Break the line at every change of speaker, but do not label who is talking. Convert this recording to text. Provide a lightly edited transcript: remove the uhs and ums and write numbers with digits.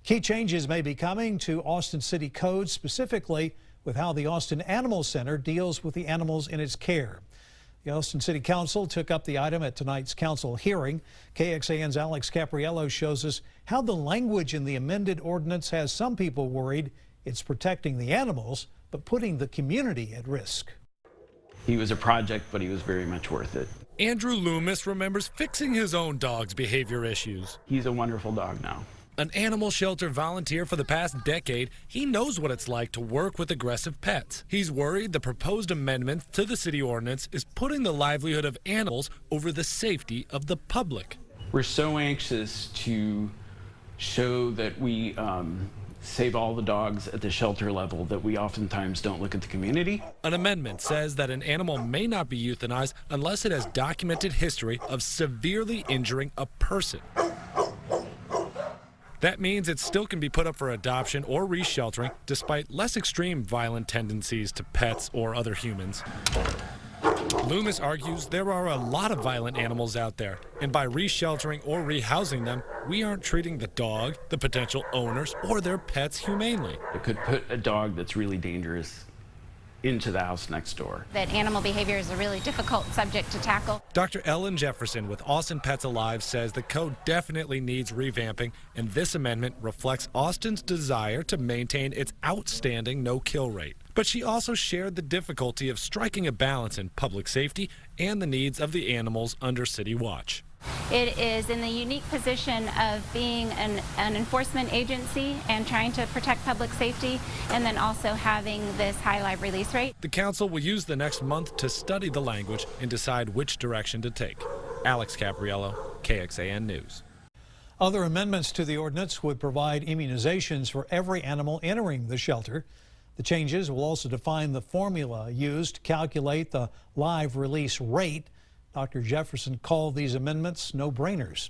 Key changes may be coming to Austin City Code, specifically with how the Austin Animal Center deals with the animals in its care. The Austin City Council took up the item at tonight's council hearing. KXAN's Alex Caprariello shows us how the language in the amended ordinance has some people worried it's protecting the animals, but putting the community at risk.
He was a project, but he was very much worth it.
Andrew Loomis remembers fixing his own dog's behavior issues.
He's a wonderful dog now.
An animal shelter volunteer for the past decade, he knows what it's like to work with aggressive pets. He's worried the proposed amendment to the city ordinance is putting the livelihood of animals over the safety of the public.
We're so anxious to show that we save all the dogs at the shelter level that we oftentimes don't look at the community.
An amendment says that an animal may not be euthanized unless it has documented history of severely injuring a person. That means it still can be put up for adoption or resheltering despite less extreme violent tendencies to pets or other humans. Loomis argues there are a lot of violent animals out there, and by resheltering or rehousing them, we aren't treating the dog, the potential owners, or their pets humanely.
It could put a dog that's really dangerous into the house next door.
That animal behavior is a really difficult subject to tackle.
Dr. Ellen Jefferson with Austin Pets Alive says the code definitely needs revamping, and this amendment reflects Austin's desire to maintain its outstanding no-kill rate. But she also shared the difficulty of striking a balance in public safety and the needs of the animals under city watch.
It is in the unique position of being an enforcement agency and trying to protect public safety, and then also having this high live release rate.
The council will use the next month to study the language and decide which direction to take. Alex Caprariello, KXAN News.
Other amendments to the ordinance would provide immunizations for every animal entering the shelter. The changes will also define the formula used to calculate the live release rate. Dr. Jefferson called these amendments no-brainers.